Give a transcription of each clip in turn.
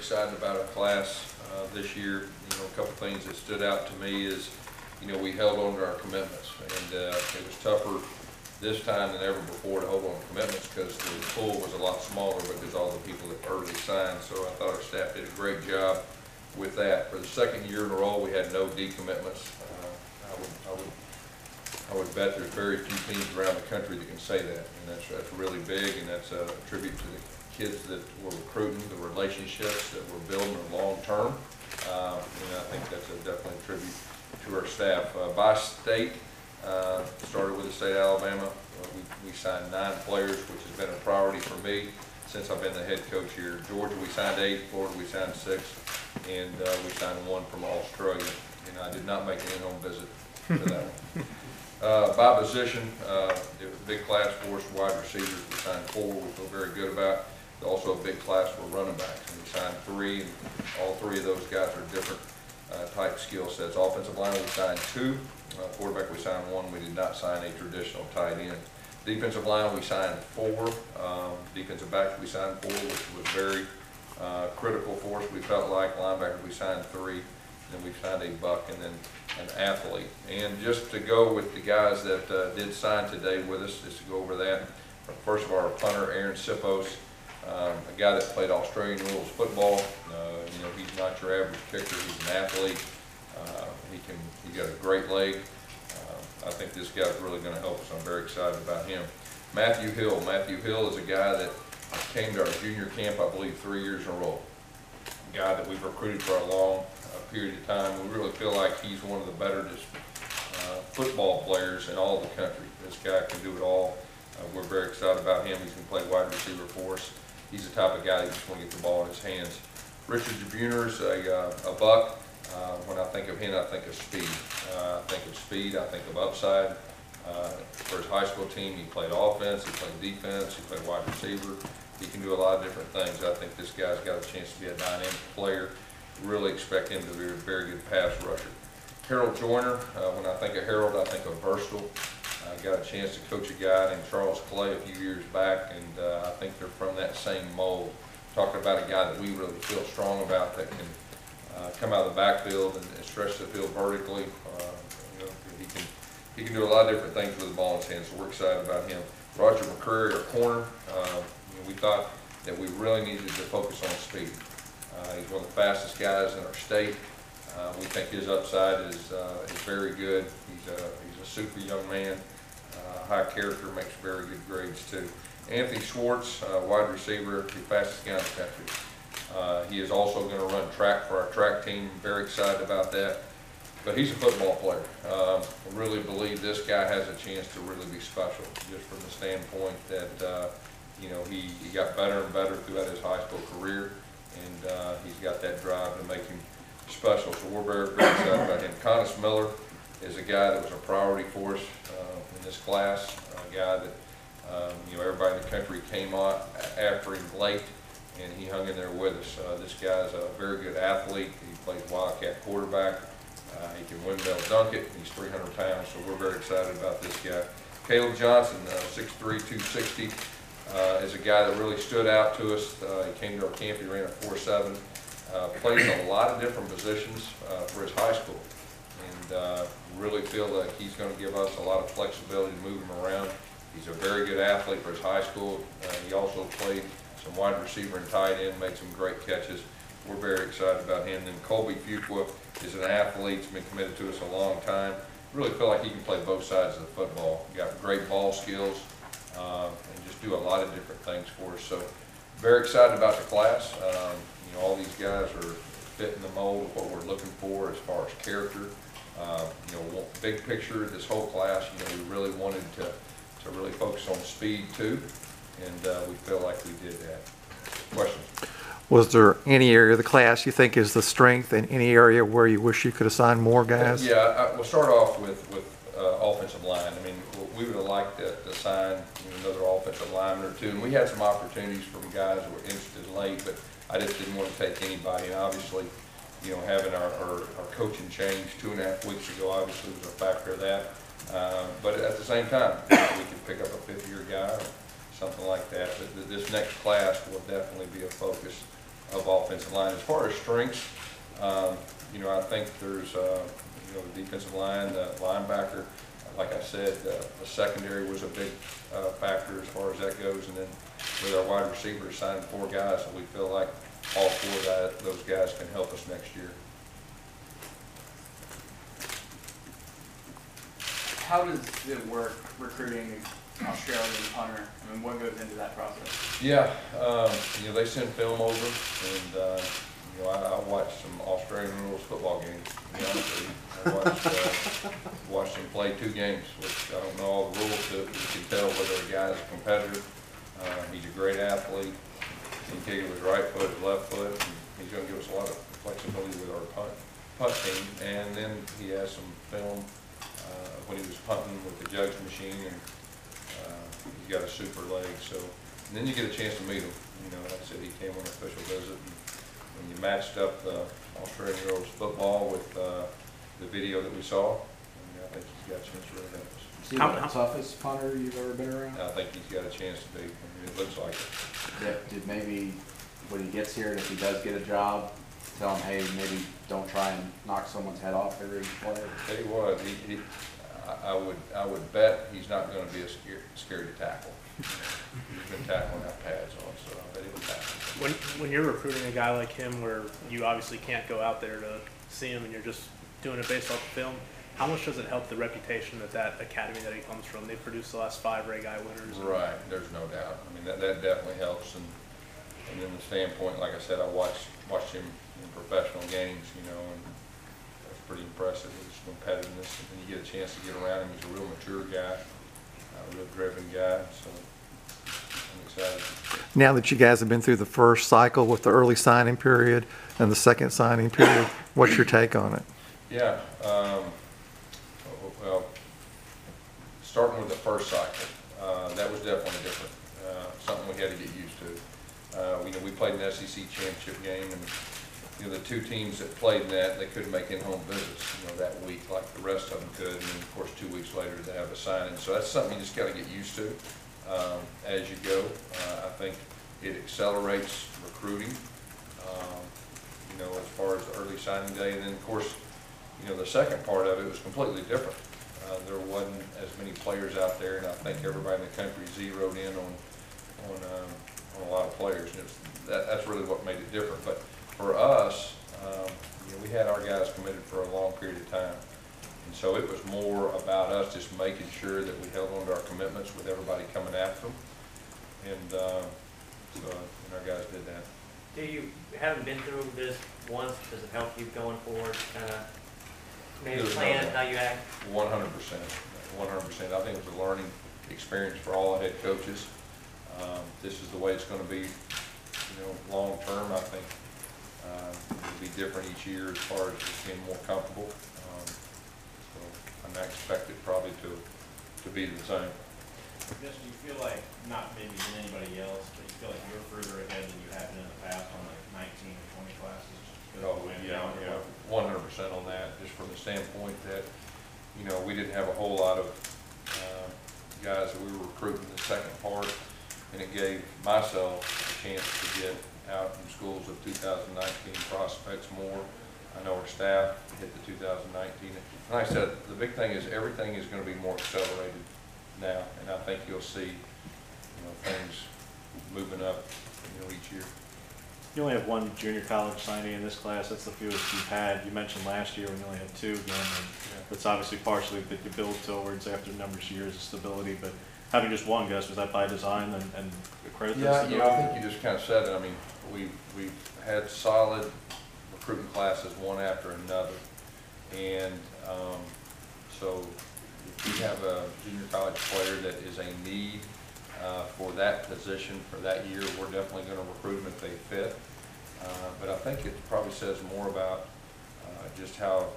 Excited about our class this year. You know, a couple things that stood out to me is, you know, we held on to our commitments, and it was tougher this time than ever before to hold on to commitments because the pool was a lot smaller because all the people that early signed. So I thought our staff did a great job with that. For the second year in a row, we had no decommitments. I would bet there's very few teams around the country that can say that, and that's really big, and that's a tribute to the kids that we're recruiting, the relationships that we're building long term. And I think that's definitely a tribute to our staff. By state, started with the state of Alabama. We signed 9 players, which has been a priority for me since I've been the head coach here. Georgia, we signed 8. Florida, we signed 6, and we signed 1 from Australia. And I did not make an in-home visit to that one. By position, it was a big class for us. Wide receivers, we signed 4, we feel very good about. Also a big class for running backs, and we signed 3, and all 3 of those guys are different type skill sets. Offensive line, we signed 2. Quarterback, we signed 1. We did not sign a traditional tight end. Defensive line, we signed 4. Defensive back, we signed 4, which was very critical for us. We felt like linebackers, we signed 3. Then we signed a buck and then an athlete. And just to go with the guys that did sign today with us, just to go over that. First of all, our punter, Aaron Sipos, a guy that played Australian rules football. You know, he's not your average kicker. He's an athlete. He got a great leg. I think this guy's really going to help us. I'm very excited about him. Matthew Hill. Matthew Hill is a guy that came to our junior camp, I believe, 3 years in a row. A guy that we've recruited for a long period of time. We really feel like he's one of the better football players in all of the country. This guy can do it all. We're very excited about him. He's going to play wide receiver for us. He's the type of guy that just want to get the ball in his hands. Richard Jabuners, a buck. When I think of him, I think of speed. I think of speed. I think of upside. For his high school team, he played offense, he played defense, he played wide receiver. He can do a lot of different things. I think this guy's got a chance to be a dynamic player. Really expect him to be a very good pass rusher. Harold Joyner, when I think of Harold, I think of versatile. I got a chance to coach a guy named Charles Clay a few years back, and I think they're from that same mold. Talking about a guy that we really feel strong about that can come out of the backfield and stretch the field vertically. You know, he can do a lot of different things with the ball in his hands, so we're excited about him. Roger McCreary, our corner. You know, we thought that we really needed to focus on speed. He's one of the fastest guys in our state. We think his upside is very good. He's a super young man, high character, makes very good grades too. Anthony Schwartz, wide receiver, the fastest guy in the country. He is also going to run track for our track team. Very excited about that. But he's a football player. I really believe this guy has a chance to really be special, just from the standpoint that you know, he got better and better throughout his high school career, and he's got that drive to make him special. So we're very, very excited about him. Connis Miller is a guy that was a priority for us in this class. A guy that you know, everybody in the country came out after him late, and he hung in there with us. This guy's a very good athlete. He plays Wildcat quarterback. He can windmill dunk it. He's 300 pounds, so we're very excited about this guy. Caleb Johnson, 6'3", 260, is a guy that really stood out to us. He came to our camp. He ran a 4.7. Plays a lot of different positions for his high school, and really feel like he's going to give us a lot of flexibility to move him around. He's a very good athlete for his high school. He also played some wide receiver and tight end, made some great catches. We're very excited about him. Then Colby Fuqua is an athlete. He's been committed to us a long time. Really feel like he can play both sides of the football. Got great ball skills and just do a lot of different things for us. So very excited about the class. You know, all these guys are fitting the mold of what we're looking for as far as character. You know, big picture, this whole class, you know, we really wanted to really focus on speed too, and we feel like we did that. Questions? Was there any area of the class you think is the strength, and any area where you wish you could assign more guys? Yeah, we'll start off with offensive line. I mean, we would have liked to sign another offensive lineman or two, and we had some opportunities from guys that were interested late, but I just didn't want to take anybody. And obviously, you know, having our coaching change 2.5 weeks ago obviously was a factor of that. But at the same time, we could pick up a 5th-year guy or something like that. But this next class will definitely be a focus of offensive line. As far as strengths, you know, I think there's, you know, the defensive line, the linebacker, like I said, the secondary was a big factor as far as that goes. And then with our wide receivers signing 4 guys, we feel like all 4 of those guys can help us next year. How does it work recruiting an Australian punter? I mean, what goes into that process? Yeah, you know, they send film over, and you know, I watched some Australian rules football games. To be honest with you, I watched him play 2 games, which I don't know all the rules to it, but you can tell whether a guy's a competitor. He's a great athlete. He can kick it with his right foot, his left foot. And he's going to give us a lot of flexibility with our punt team. And then he has some film when he was punting with the judge machine, and he's got a super leg. So, and then you get a chance to meet him. You know, like I said, he came on an official visit, and when you matched up the Australian rules football with the video that we saw, I think he's got a chance to really help us. Is he the toughest punter you've ever been around? I think he's got a chance to be. I mean, it looks like it. Did maybe when he gets here, and if he does get a job, tell him, hey, maybe don't try and knock someone's head off every play? Tell you what, I would bet he's not going to be scared to tackle. He's been tackling out pads on, so I bet he'll tackle. When you're recruiting a guy like him, where you obviously can't go out there to see him, and you're just doing it based off the film, how much does it help the reputation that that academy that he comes from? They produced the last 5 Ray Guy winners. Right, there's no doubt. I mean, that definitely helps. And then the standpoint, like I said, I watched him in professional games, you know, and that's pretty impressive. His competitiveness, and then you get a chance to get around him. He's a real mature guy, a real driven guy. So I'm excited. Now that you guys have been through the first cycle with the early signing period and the second signing period, what's your take on it? Yeah, well, starting with the first cycle, that was definitely different. Something we had to get used to. You know, we played an SEC championship game, and you know, the 2 teams that played in that, they couldn't make in-home visits, you know, that week like the rest of them could. And then, of course, 2 weeks later they have a signing. So that's something you just got to get used to as you go. I think it accelerates recruiting. You know, as far as the early signing day, and then of course, you know, the second part of it was completely different. There wasn't as many players out there, and I think everybody in the country zeroed in on a lot of players. And that's really what made it different. But for us, you know, we had our guys committed for a long period of time, and so it was more about us just making sure that we held on to our commitments with everybody coming after them, and our guys did that. Do you, having been through this once, does it help you going forward, kind of maybe plan how you act? 100%, 100%. I think it was a learning experience for all the head coaches. This is the way it's going to be, you know, long term. I think it'll be different each year as far as just being more comfortable. So I'm not expected probably to be the same. Gus, do you feel like, not maybe than anybody else, but you feel like you're further ahead than you have been in the past on like 19 or 20 classes? Oh, yeah, 100% on that, just from the standpoint that, you know, we didn't have a whole lot of guys that we were recruiting the second part, and it gave myself a chance to get out in schools of 2019 prospects more. I know our staff hit the 2019. And like I said, the big thing is everything is going to be more accelerated now, and I think you'll see, you know, things moving up, you know, each year. You only have 1 junior college signing in this class. That's the fewest you've had. You mentioned last year when you only had 2 again. That's obviously partially that you build towards after a number of years of stability. But having just 1, Gus, was that by design and credit? Yeah, you know, I think you just kind of said it. I mean, we've had solid recruiting classes one after another, and so if we have a junior college player that is a need for that position for that year, we're definitely going to recruit them if they fit. But I think it probably says more about just how,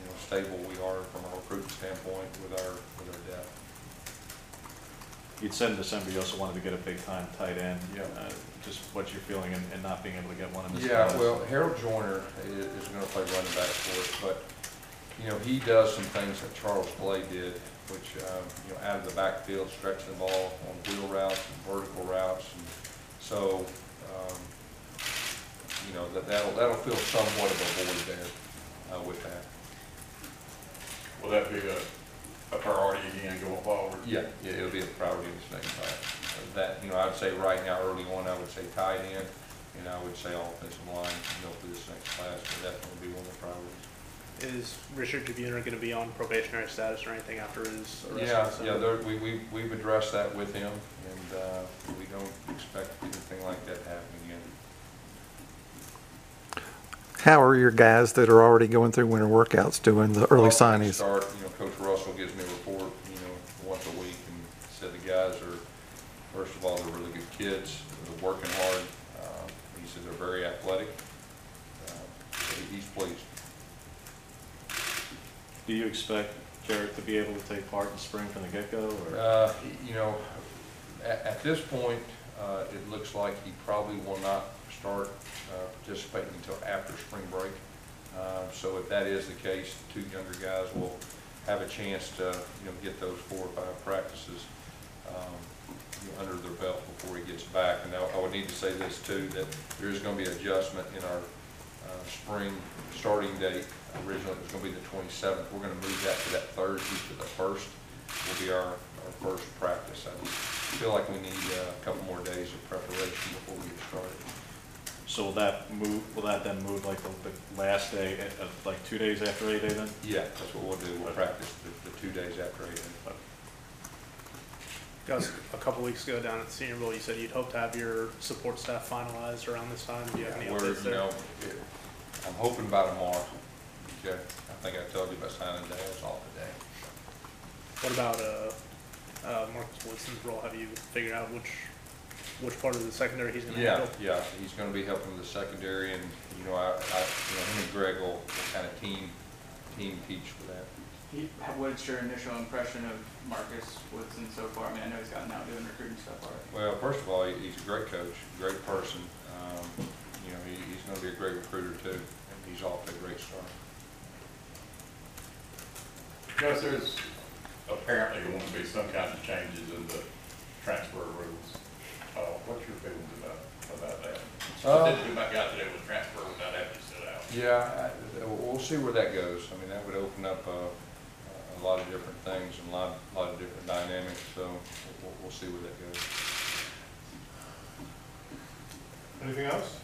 you know, stable we are from a recruiting standpoint with our depth. You'd said in December you also wanted to get a big-time tight end. Yeah. Just what you're feeling and not being able to get one in this Yeah, class. well, Harold Joyner is going to play running back for us, but you know, he does some things that Charles Blay did, which you know, out of the backfield, stretching the ball on wheel routes and vertical routes, and so you know, that'll fill somewhat of a void there, with that. Will that be a priority again going forward? Yeah, it'll be a priority in the second class. That, you know, I'd say right now, early on, I would say tight end, and I would say offensive line, you know, for this next class, but definitely be one of the priorities. Is Richard Jabunor going to be on probationary status or anything after his arrest? Yeah, we've addressed that with him, and we don't expect anything like that to happen again. How are your guys that are already going through winter workouts doing the early signings? Start, you know, Coach Russell gives me a report, you know, once a week, and said the guys are, first of all, they're really good kids, they're working hard. He said they're very athletic. So he's pleased. Do you expect Jarrett to be able to take part in spring from the get-go, or? You know, at this point, it looks like he probably will not start participating until after spring break. So if that is the case, the two younger guys will have a chance to, you know, get those 4 or 5 practices you know, under their belt before he gets back. And I would need to say this too, that there is going to be an adjustment in our spring starting date. Originally, it was going to be the 27th. We're going to move that to that Thursday to the 1st. Will be our first practice. I just feel like we need a couple more days of preparation before we get started. So will that then move like the last day, like 2 days after A-Day then? Yeah, that's what we'll do. We'll practice the 2 days after 8. Gus, a couple weeks ago down at the Senior Bowl, you said you'd hope to have your support staff finalized around this time. Do you have any updates there? You know, I'm hoping by tomorrow. Okay. I think I told you about signing day. It's off today. What about Marcus Woodson's role? Have you figured out which part of the secondary he's going to handle? Yeah, he's going to be helping with the secondary, and you know, him and Greg will kind of team teach for that. What's your initial impression of Marcus Woodson so far? I mean, I know he's gotten out doing recruiting stuff already. Well, first of all, he's a great coach, great person. You know, he's going to be a great recruiter too, and he's off to a great start. Gus, there's apparently going to be some kind of changes in the transfer rules. What's your feelings about that? Specifically about guys that able to transfer without having to sit out. Yeah, we'll see where that goes. I mean, that would open up a lot of different things and a lot of different dynamics. So we'll see where that goes. Anything else?